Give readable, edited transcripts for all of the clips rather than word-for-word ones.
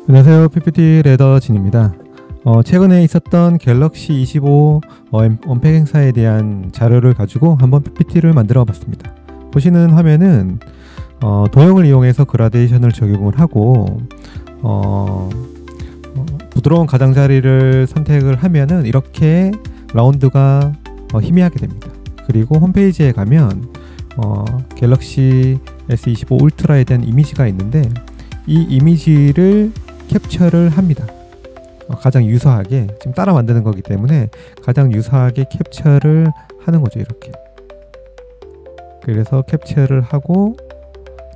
안녕하세요. PPT 레더 진입니다. 최근에 있었던 갤럭시 25 언팩 행사에 대한 자료를 가지고 한번 PPT를 만들어 봤습니다. 보시는 화면은 도형을 이용해서 그라데이션을 적용을 하고 부드러운 가장자리를 선택을 하면은 이렇게 라운드가 희미하게 됩니다. 그리고 홈페이지에 가면 갤럭시 S25 울트라에 대한 이미지가 있는데 이 이미지를 캡처를 합니다. 가장 유사하게, 지금 따라 만드는 거기 때문에 가장 유사하게 캡처를 하는 거죠. 이렇게. 그래서 캡처를 하고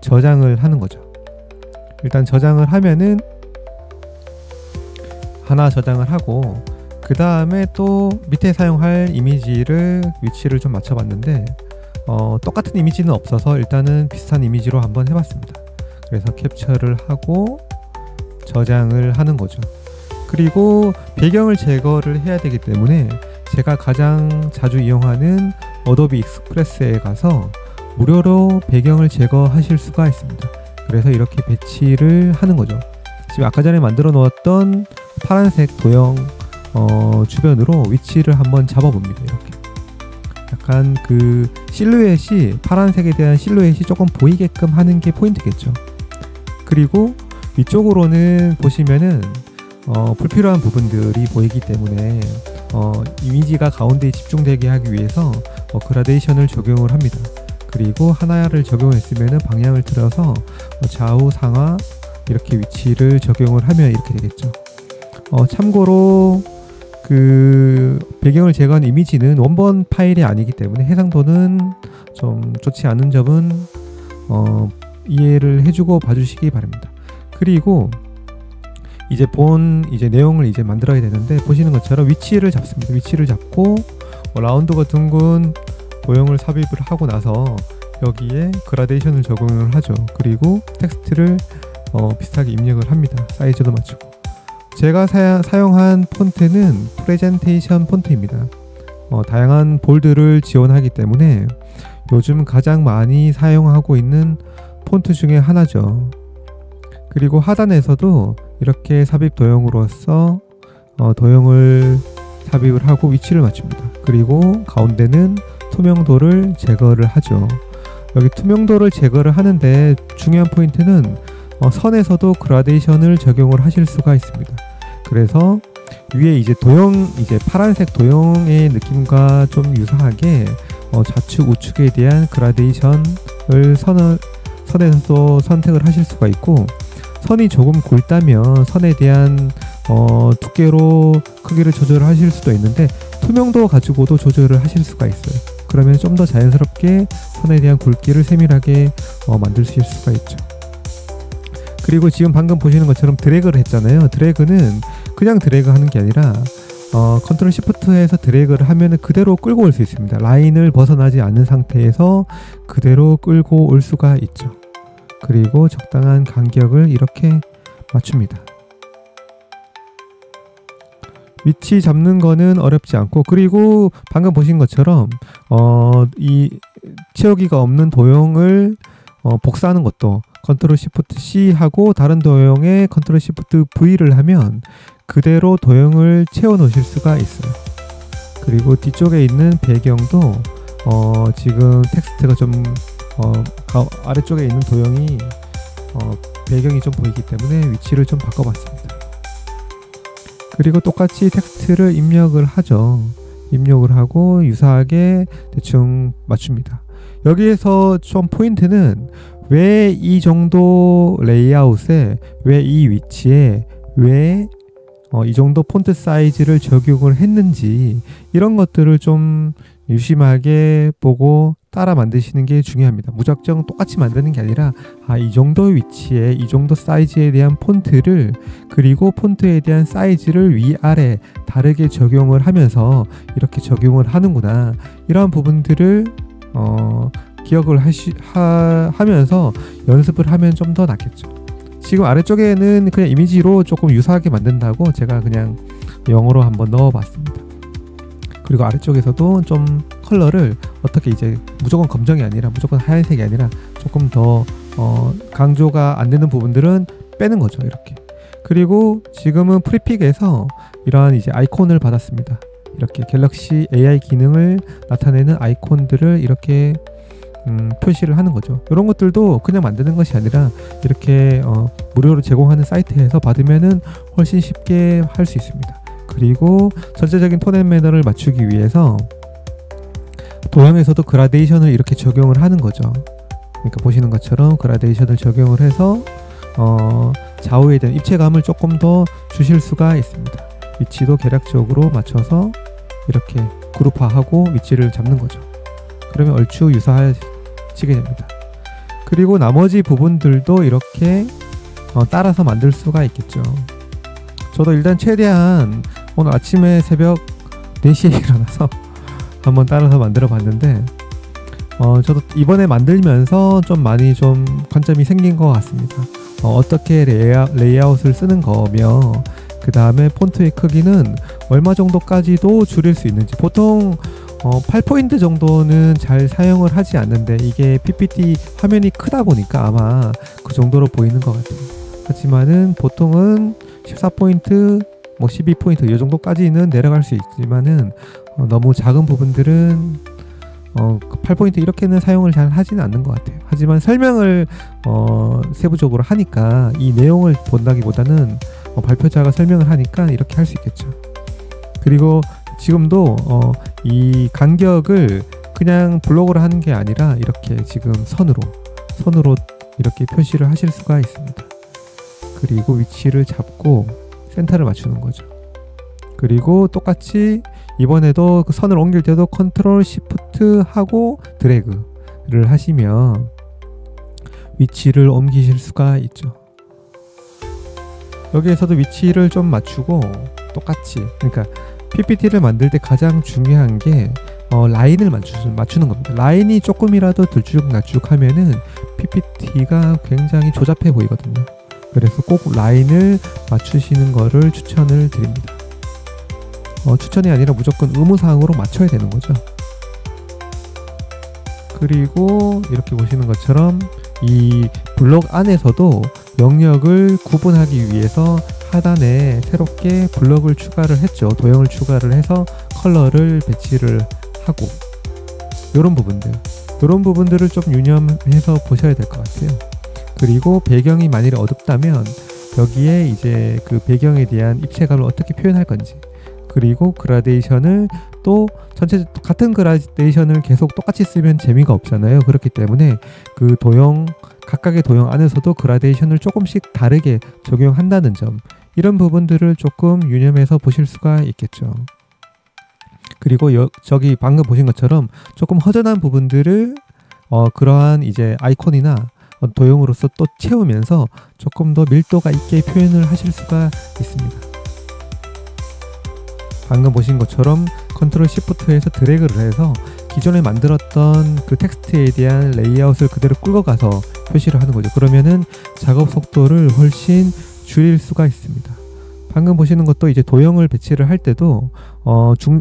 저장을 하는 거죠. 일단 저장을 하면은 하나 저장을 하고, 그 다음에 또 밑에 사용할 이미지를 위치를 좀 맞춰봤는데 똑같은 이미지는 없어서 일단은 비슷한 이미지로 한번 해봤습니다. 그래서 캡처를 하고 저장을 하는 거죠. 그리고 배경을 제거를 해야 되기 때문에 제가 가장 자주 이용하는 어도비 익스프레스에 가서 무료로 배경을 제거하실 수가 있습니다. 그래서 이렇게 배치를 하는 거죠. 지금 아까 전에 만들어 놓았던 파란색 도형 주변으로 위치를 한번 잡아봅니다. 이렇게 약간 그 실루엣이, 파란색에 대한 실루엣이 조금 보이게끔 하는 게 포인트겠죠. 그리고 위쪽으로는 보시면은 불필요한 부분들이 보이기 때문에 이미지가 가운데에 집중되게 하기 위해서 그라데이션을 적용을 합니다. 그리고 하나를 적용했으면은 방향을 틀어서 좌우 상하 이렇게 위치를 적용을 하면 이렇게 되겠죠. 참고로 그 배경을 제거한 이미지는 원본 파일이 아니기 때문에 해상도는 좀 좋지 않은 점은 이해를 해주고 봐주시기 바랍니다. 그리고 이제 내용을 이제 만들어야 되는데, 보시는 것처럼 위치를 잡습니다. 위치를 잡고 라운드가 둥근 도형을 삽입을 하고 나서 여기에 그라데이션을 적용을 하죠. 그리고 텍스트를 비슷하게 입력을 합니다. 사이즈도 맞추고. 제가 사용한 폰트는 프레젠테이션 폰트입니다. 다양한 볼드를 지원하기 때문에 요즘 가장 많이 사용하고 있는 폰트 중에 하나죠. 그리고 하단에서도 이렇게 삽입 도형으로서 도형을 삽입을 하고 위치를 맞춥니다. 그리고 가운데는 투명도를 제거를 하죠. 여기 투명도를 제거를 하는데 중요한 포인트는 선에서도 그라데이션을 적용을 하실 수가 있습니다. 그래서 위에 이제 파란색 도형의 느낌과 좀 유사하게 좌측 우측에 대한 그라데이션을 선에서 선택을 하실 수가 있고, 선이 조금 굵다면 선에 대한 두께로 크기를 조절하실 수도 있는데 투명도 가지고도 조절을 하실 수가 있어요. 그러면 좀 더 자연스럽게 선에 대한 굵기를 세밀하게 만드실 수가 있죠. 그리고 지금 방금 보시는 것처럼 드래그를 했잖아요. 드래그는 그냥 드래그 하는 게 아니라 컨트롤 시프트에서 드래그를 하면 그대로 끌고 올 수 있습니다. 라인을 벗어나지 않는 상태에서 그대로 끌고 올 수가 있죠. 그리고 적당한 간격을 이렇게 맞춥니다. 위치 잡는 거는 어렵지 않고, 그리고 방금 보신 것처럼 이 채우기가 없는 도형을 복사하는 것도 컨트롤 시프트 C 하고 다른 도형에 컨트롤 시프트 V를 하면 그대로 도형을 채워 놓으실 수가 있어요. 그리고 뒤쪽에 있는 배경도 지금 텍스트가 좀 아래쪽에 있는 도형이 배경이 좀 보이기 때문에 위치를 좀 바꿔봤습니다. 그리고 똑같이 텍스트를 입력을 하죠. 입력을 하고 유사하게 대충 맞춥니다. 여기에서 좀 포인트는 왜 이 정도 레이아웃에, 왜 이 위치에, 왜 이 정도 폰트 사이즈를 적용을 했는지, 이런 것들을 좀 유심하게 보고 따라 만드시는 게 중요합니다. 무작정 똑같이 만드는 게 아니라 이 정도 위치에 이 정도 사이즈에 대한 폰트를, 그리고 폰트에 대한 사이즈를 위아래 다르게 적용을 하면서 이렇게 적용을 하는구나, 이런 부분들을 기억을 하면서 연습을 하면 좀 더 낫겠죠. 지금 아래쪽에는 그냥 이미지로 조금 유사하게 만든다고 제가 그냥 영어로 한번 넣어봤습니다. 그리고 아래쪽에서도 좀 컬러를 어떻게 이제 무조건 검정이 아니라 무조건 하얀색이 아니라 조금 더 강조가 안 되는 부분들은 빼는 거죠. 이렇게. 그리고 지금은 프리픽에서 이러한 이제 아이콘을 받았습니다. 이렇게 갤럭시 AI 기능을 나타내는 아이콘들을 이렇게 표시를 하는 거죠. 이런 것들도 그냥 만드는 것이 아니라 이렇게 무료로 제공하는 사이트에서 받으면은 훨씬 쉽게 할 수 있습니다. 그리고 전체적인 톤 앤 매너를 맞추기 위해서 도형에서도 그라데이션을 이렇게 적용을 하는 거죠. 그러니까 보시는 것처럼 그라데이션을 적용을 해서 좌우에 대한 입체감을 조금 더 주실 수가 있습니다. 위치도 계략적으로 맞춰서 이렇게 그룹화하고 위치를 잡는 거죠. 그러면 얼추 유사해지게 됩니다. 그리고 나머지 부분들도 이렇게 따라서 만들 수가 있겠죠. 저도 일단 최대한 오늘 아침에 새벽 4시에 일어나서 한번 따라서 만들어 봤는데 저도 이번에 만들면서 좀 많이 좀 관점이 생긴 것 같습니다. 어떻게 레이아웃을 쓰는 거며 그 다음에 폰트의 크기는 얼마 정도까지도 줄일 수 있는지, 보통 8포인트 정도는 잘 사용을 하지 않는데 이게 PPT 화면이 크다 보니까 아마 그 정도로 보이는 것 같아요. 하지만은 보통은 14포인트, 12포인트 이 정도까지는 내려갈 수 있지만은 너무 작은 부분들은 8포인트 이렇게는 사용을 잘 하지는 않는 것 같아요. 하지만 설명을 세부적으로 하니까 이 내용을 본다기보다는 발표자가 설명을 하니까 이렇게 할 수 있겠죠. 그리고 지금도 이 간격을 그냥 블록으로 하는 게 아니라 이렇게 지금 선으로 이렇게 표시를 하실 수가 있습니다. 그리고 위치를 잡고 센터를 맞추는 거죠. 그리고 똑같이 이번에도 그 선을 옮길 때도 컨트롤 시프트 하고 드래그를 하시면 위치를 옮기실 수가 있죠. 여기에서도 위치를 좀 맞추고 똑같이, 그러니까 PPT를 만들 때 가장 중요한 게 라인을 맞추는 겁니다. 라인이 조금이라도 들쭉날쭉 하면은 PPT가 굉장히 조잡해 보이거든요. 그래서 꼭 라인을 맞추시는 거를 추천을 드립니다. 추천이 아니라 무조건 의무사항으로 맞춰야 되는 거죠. 그리고 이렇게 보시는 것처럼 이 블록 안에서도 영역을 구분하기 위해서 하단에 새롭게 블럭을 추가를 했죠. 도형을 추가를 해서 컬러를 배치를 하고, 이런 부분들을 좀 유념해서 보셔야 될 것 같아요. 그리고 배경이 만일에 어둡다면 여기에 이제 그 배경에 대한 입체감을 어떻게 표현할 건지, 그리고 그라데이션을 또 전체 같은 그라데이션을 계속 똑같이 쓰면 재미가 없잖아요. 그렇기 때문에 그 도형, 각각의 도형 안에서도 그라데이션을 조금씩 다르게 적용한다는 점, 이런 부분들을 조금 유념해서 보실 수가 있겠죠. 그리고 저기 방금 보신 것처럼 조금 허전한 부분들을 그러한 이제 아이콘이나 도형으로서 또 채우면서 조금 더 밀도가 있게 표현을 하실 수가 있습니다. 방금 보신 것처럼 컨트롤 시프트에서 드래그를 해서 기존에 만들었던 그 텍스트에 대한 레이아웃을 그대로 끌고 가서 표시를 하는 거죠. 그러면은 작업 속도를 훨씬 줄일 수가 있습니다. 방금 보시는 것도 이제 도형을 배치를 할 때도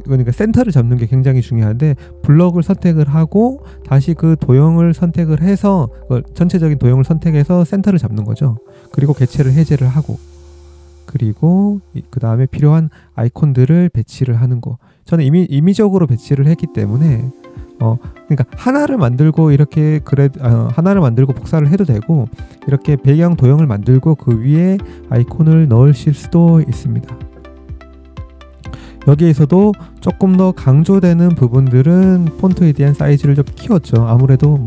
그러니까 센터를 잡는 게 굉장히 중요한데, 블럭을 선택을 하고 다시 그 도형을 선택을 해서 전체적인 도형을 선택해서 센터를 잡는 거죠. 그리고 개체를 해제를 하고, 그리고 그 다음에 필요한 아이콘들을 배치를 하는 거. 저는 이미 임의적으로 배치를 했기 때문에 그러니까 하나를 만들고 이렇게 하나를 만들고 복사를 해도 되고, 이렇게 배경 도형을 만들고 그 위에 아이콘을 넣으실 수도 있습니다. 여기에서도 조금 더 강조되는 부분들은 폰트에 대한 사이즈를 좀 키웠죠. 아무래도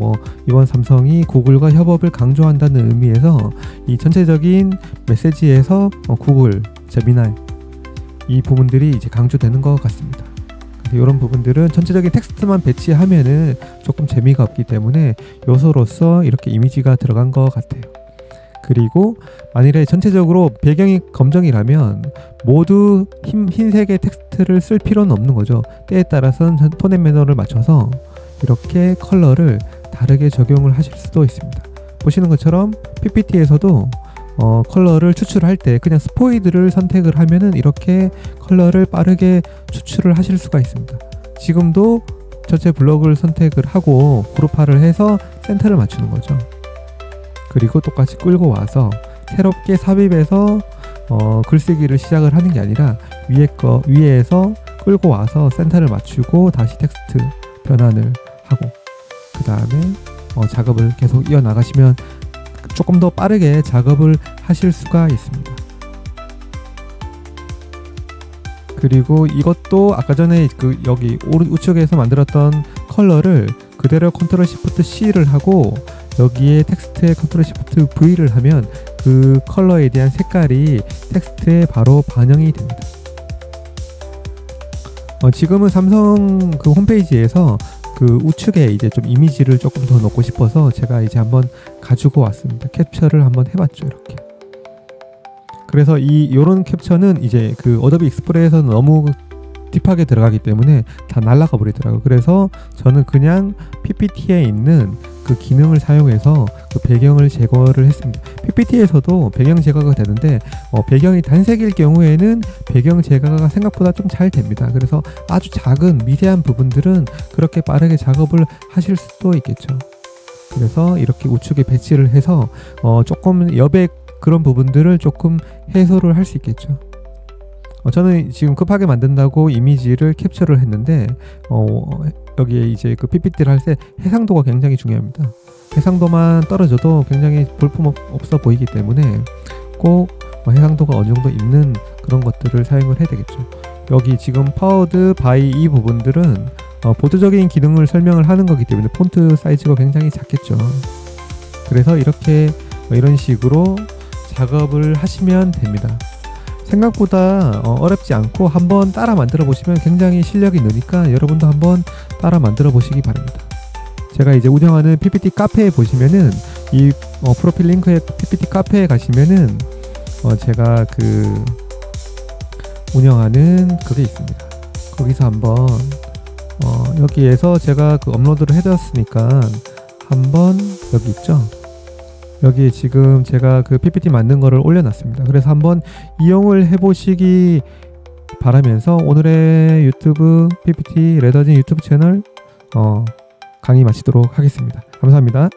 이번 삼성이 구글과 협업을 강조한다는 의미에서 이 전체적인 메시지에서 구글, 제미나이 이 부분들이 이제 강조되는 것 같습니다. 이런 부분들은 전체적인 텍스트만 배치하면은 조금 재미가 없기 때문에 요소로서 이렇게 이미지가 들어간 것 같아요. 그리고 만일에 전체적으로 배경이 검정이라면 모두 흰색의 텍스트를 쓸 필요는 없는 거죠. 때에 따라서는 톤 앤 매너를 맞춰서 이렇게 컬러를 다르게 적용을 하실 수도 있습니다. 보시는 것처럼 PPT에서도 컬러를 추출할 때 그냥 스포이드를 선택을 하면은 이렇게 컬러를 빠르게 추출을 하실 수가 있습니다. 지금도 전체 블럭을 선택을 하고 그룹화를 해서 센터를 맞추는 거죠. 그리고 똑같이 끌고 와서 새롭게 삽입해서 글쓰기를 시작을 하는 게 아니라 위에서 끌고 와서 센터를 맞추고 다시 텍스트 변환을 하고 그 다음에 작업을 계속 이어나가시면 조금 더 빠르게 작업을 하실 수가 있습니다. 그리고 이것도 아까 전에 여기 우측에서 만들었던 컬러를 그대로 컨트롤 시프트 C를 하고 여기에 텍스트에 컨트롤 시프트 V를 하면 그 컬러에 대한 색깔이 텍스트에 바로 반영이 됩니다. 지금은 삼성 그 홈페이지에서 그 우측에 이제 좀 이미지를 조금 더 넣고 싶어서 제가 이제 한번 가지고 왔습니다. 캡처를 한번 해봤죠. 이렇게. 그래서 요런 캡처는 이제 그 어도비 익스프레스에서는 너무 딥하게 들어가기 때문에 다 날아가 버리더라고요. 그래서 저는 그냥 PPT에 있는 그 기능을 사용해서 그 배경을 제거를 했습니다. PPT에서도 배경 제거가 되는데 배경이 단색일 경우에는 배경 제거가 생각보다 좀 잘 됩니다. 그래서 아주 작은 미세한 부분들은 그렇게 빠르게 작업을 하실 수도 있겠죠. 그래서 이렇게 우측에 배치를 해서 조금 여백 그런 부분들을 조금 해소를 할 수 있겠죠. 저는 지금 급하게 만든다고 이미지를 캡처를 했는데 여기에 이제 그 PPT를 할 때 해상도가 굉장히 중요합니다. 해상도만 떨어져도 굉장히 볼품 없어 보이기 때문에 꼭 해상도가 어느 정도 있는 그런 것들을 사용을 해야 되겠죠. 여기 지금 파워드 바이 이 부분들은 보드적인 기능을 설명을 하는 거기 때문에 폰트 사이즈가 굉장히 작겠죠. 그래서 이런 식으로 작업을 하시면 됩니다. 생각보다 어렵지 않고 한번 따라 만들어 보시면 굉장히 실력이 느니까 여러분도 한번 따라 만들어 보시기 바랍니다. 제가 이제 운영하는 PPT 카페에 보시면은 이 프로필 링크에 PPT 카페에 가시면은 제가 그 운영하는 그게 있습니다. 거기서 한번 여기에서 제가 그 업로드를 해뒀으니까 한번 여기 있죠. 여기 지금 제가 그 PPT 만든 거를 올려놨습니다. 그래서 한번 이용을 해보시기 바라면서 오늘의 유튜브 PPT 레더진 유튜브 채널 강의 마치도록 하겠습니다. 감사합니다.